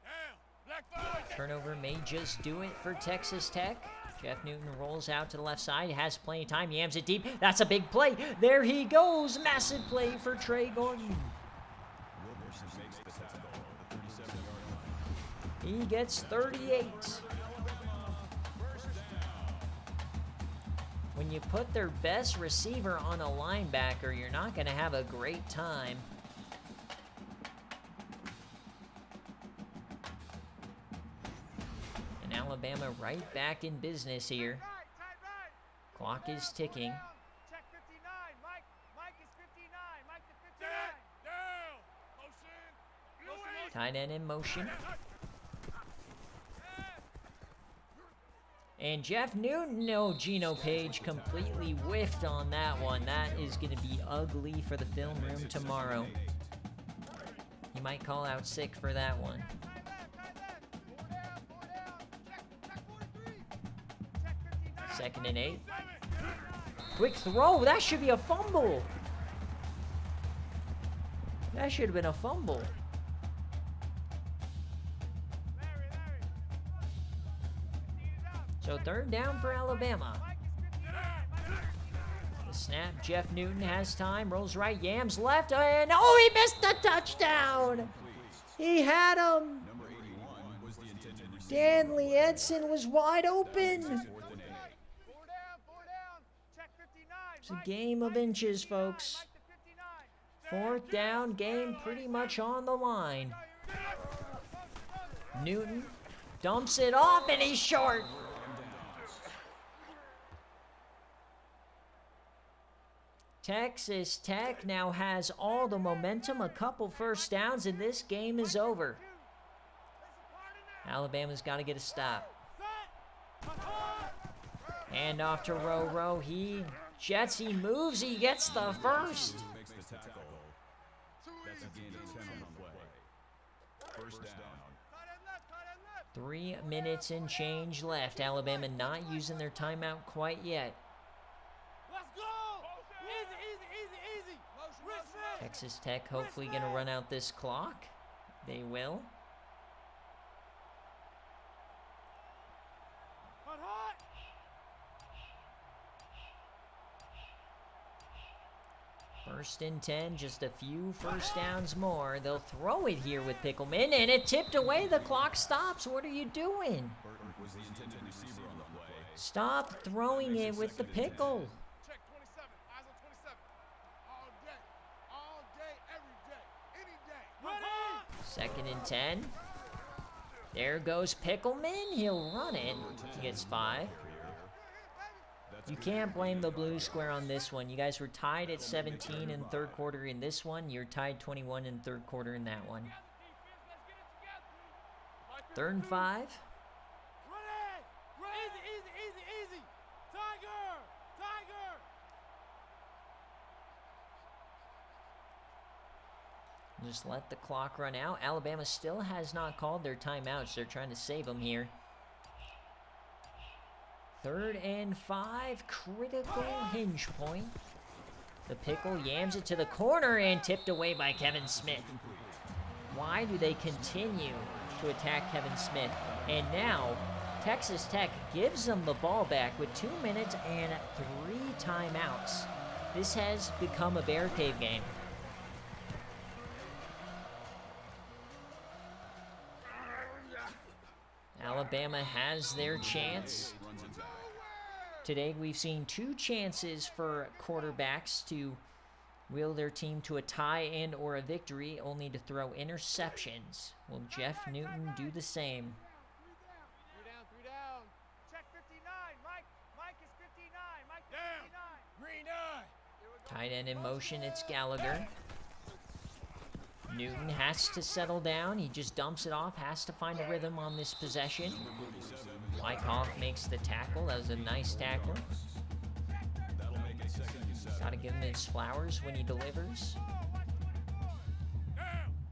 Damn. Black 5. Turnover may just do it for Texas Tech. Jeff Newton rolls out to the left side, has plenty of time, yams it deep. That's a big play. There he goes. Massive play for Trey Gordon. He gets 38. When you put their best receiver on a linebacker, you're not going to have a great time. And Alabama right back in business here. Clock is ticking. Check 59. Mike is 59. Mike to 59. Tight end in motion. And Jeff Newton, no, Gino Page completely whiffed on that one. That is going to be ugly for the film room tomorrow. He might call out sick for that one. Second and 8. Quick throw. That should be a fumble. That should have been a fumble. So 3rd down for Alabama. The snap, Jeff Newton has time, rolls right, yams left, and oh, he missed the touchdown! He had him! Danley Edson was wide open! It's a game of inches, folks. 4th down, game pretty much on the line. Newton dumps it off, and he's short. Texas Tech now has all the momentum, a couple first downs, and this game is over. Alabama's got to get a stop. Hand off to Roro. He jets, he moves, he gets the first. 3 minutes and change left. Alabama not using their timeout quite yet. Texas Tech hopefully going to run out this clock. They will. First and 10, just a few first downs more. They'll throw it here with Pickleman, and it tipped away. The clock stops. What are you doing? Stop throwing it with the Pickle. Check 27. Eyes on 27. All day, every day, any day. 2nd and 10. There goes Pickleman. He'll run it. He gets 5. You can't blame the blue square on this one. You guys were tied at 17 in third quarter in this one. You're tied 21 in third quarter in that one. 3rd and 5. Easy, easy, easy, easy. Tiger! Tiger! Just let the clock run out. Alabama still has not called their timeouts. They're trying to save them here. 3rd and 5, critical hinge point. The pickle yams it to the corner and tipped away by Kevin Smith. Why do they continue to attack Kevin Smith? And now, Texas Tech gives them the ball back with 2 minutes and 3 timeouts. This has become a BearCave game. Alabama has their chance. Today we've seen 2 chances for quarterbacks to wheel their team to a tie and or a victory, only to throw interceptions. Will Jeff Newton do the same? 3 down. Check 59. Mike is 59. Mike is 59. Green eye. Tight end in motion, it's Gallagher. Newton has to settle down. He just dumps it off, has to find a rhythm on this possession. Wyckoff makes the tackle. That was a nice tackle. Gotta give him his flowers when he delivers.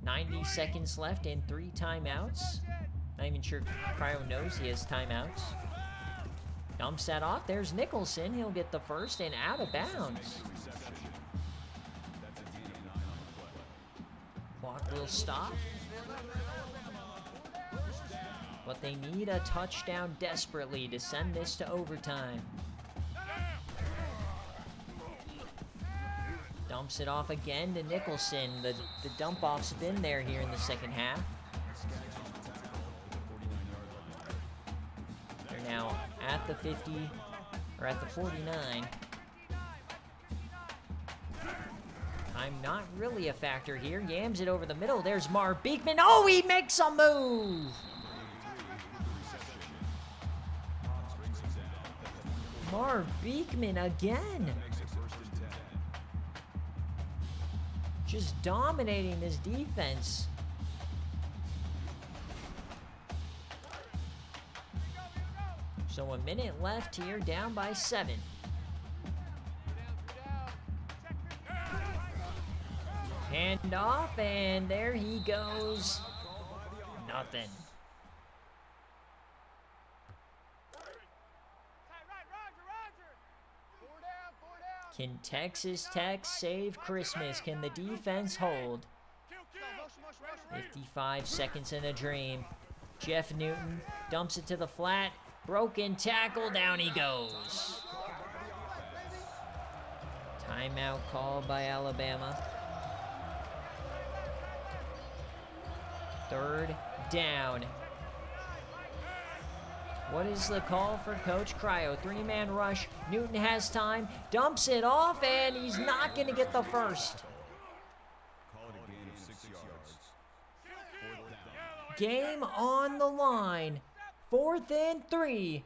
90 seconds left and 3 timeouts. Not even sure Cryo knows he has timeouts. Dumps that off. There's Nicholson. He'll get the first and out of bounds. Clock will stop. But they need a touchdown desperately to send this to overtime. Dumps it off again to Nicholson. The dump-off's been there here in the second half. They're now at the 50, or at the 49. Time not really a factor here. Yams it over the middle. There's Marv Beekman. Oh, he makes a move! Marv Beekman again. Just dominating this defense. So a minute left here, down by 7. Hand off, and there he goes. Nothing. Can Texas Tech save Christmas? Can the defense hold? 55 seconds in a dream. Jeff Newton dumps it to the flat. Broken tackle, down he goes. Timeout called by Alabama. 3rd down. What is the call for Coach Cryo? 3-man rush. Newton has time, dumps it off, and he's not going to get the first. Game on the line. 4th and 3.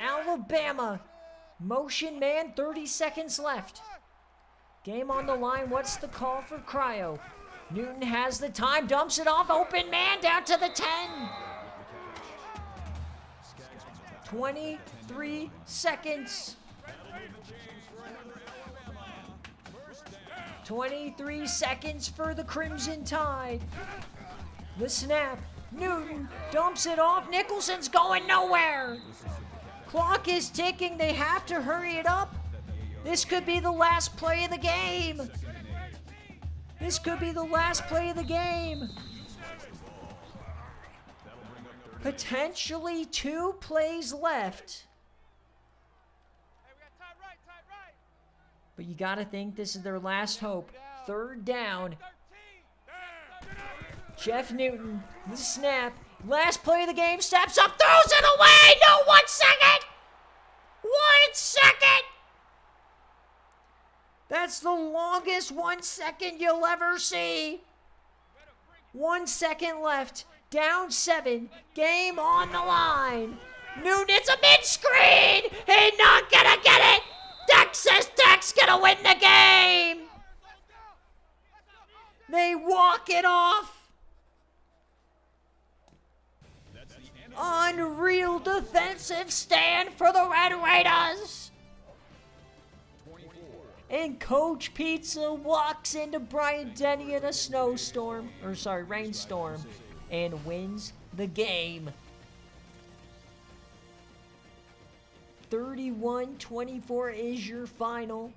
Alabama. Motion man, 30 seconds left. Game on the line. What's the call for Cryo? Newton has the time, dumps it off, open man down to the 10. 23 seconds. 23 seconds for the Crimson Tide. The snap. Newton dumps it off. Nicholson's going nowhere. Clock is ticking. They have to hurry it up. This could be the last play of the game. This could be the last play of the game. Potentially 2 plays left. But you got to think this is their last hope. 3rd down. Jeff Newton, the snap. Last play of the game, steps up, throws it away. No, 1 second. 1 second. That's the longest 1 second you'll ever see. 1 second left. Down 7. Game on the line. Newton, it's a mid-screen. He's not gonna get it. Texas Tech's gonna win the game. They walk it off. Unreal defensive stand for the Red Raiders. And Coach Pizza walks into Bryant-Denny in a rainstorm, and wins the game. 31-24 is your final.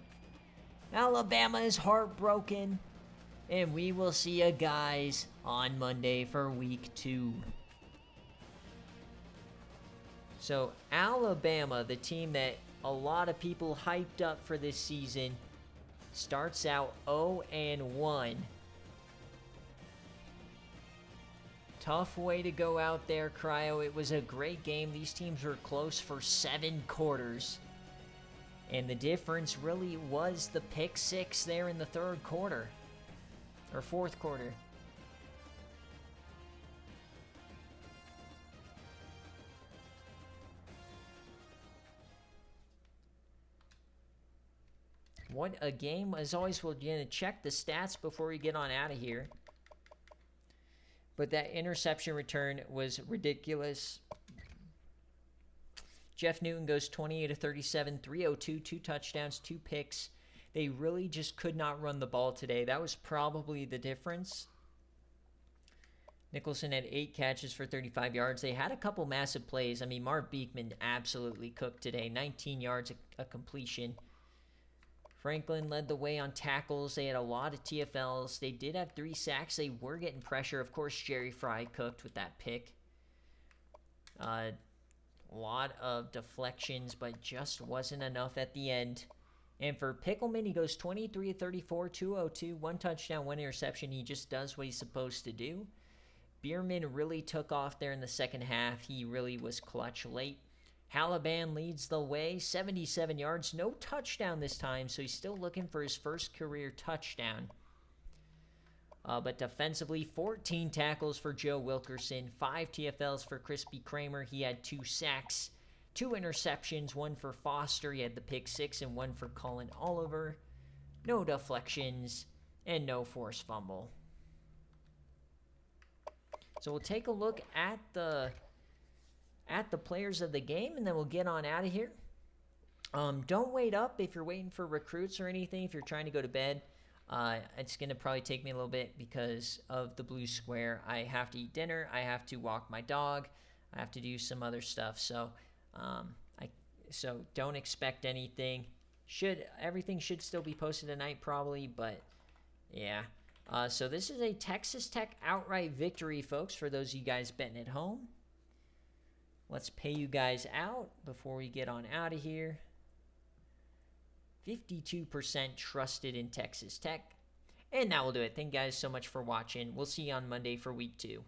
Alabama is heartbroken, and we will see you guys on Monday for week 2. So Alabama, the team that a lot of people hyped up for this season, starts out 0-1. Tough way to go out there, Cryo. It was a great game. These teams were close for 7 quarters. And the difference really was the pick 6 there in the third quarter. Or fourth quarter. What a game. As always, we're going to check the stats before we get on out of here. But that interception return was ridiculous. Jeff Newton goes 28 of 37, 302, 2 touchdowns, 2 picks. They really just could not run the ball today. That was probably the difference. Nicholson had 8 catches for 35 yards. They had a couple massive plays. I mean, Mark Beekman absolutely cooked today. 19 yards a completion. Franklin led the way on tackles. They had a lot of TFLs. They did have 3 sacks. They were getting pressure. Of course, Jerry Fry cooked with that pick. A lot of deflections, but just wasn't enough at the end. And for Pickleman, he goes 23 of 34, 202, 1 touchdown, 1 interception. He just does what he's supposed to do. Bierman really took off there in the second half. He really was clutch late. Halaban leads the way, 77 yards, no touchdown this time, so he's still looking for his first career touchdown. But defensively, 14 tackles for Joe Wilkerson, 5 TFLs for Crispy Kramer. He had 2 sacks, 2 interceptions, 1 for Foster. He had the pick 6 and 1 for Colin Oliver. No deflections and no forced fumble. So we'll take a look at the players of the game, and then we'll get on out of here. Don't wait up if you're waiting for recruits or anything. If you're trying to go to bed, it's going to probably take me a little bit because of the blue square. I have to eat dinner. I have to walk my dog. I have to do some other stuff. So, so don't expect anything. Everything should still be posted tonight probably, but yeah. So this is a Texas Tech outright victory, folks, for those of you guys betting at home. Let's pay you guys out before we get on out of here. 52% trusted in Texas Tech. And that will do it. Thank you guys so much for watching. We'll see you on Monday for week 2.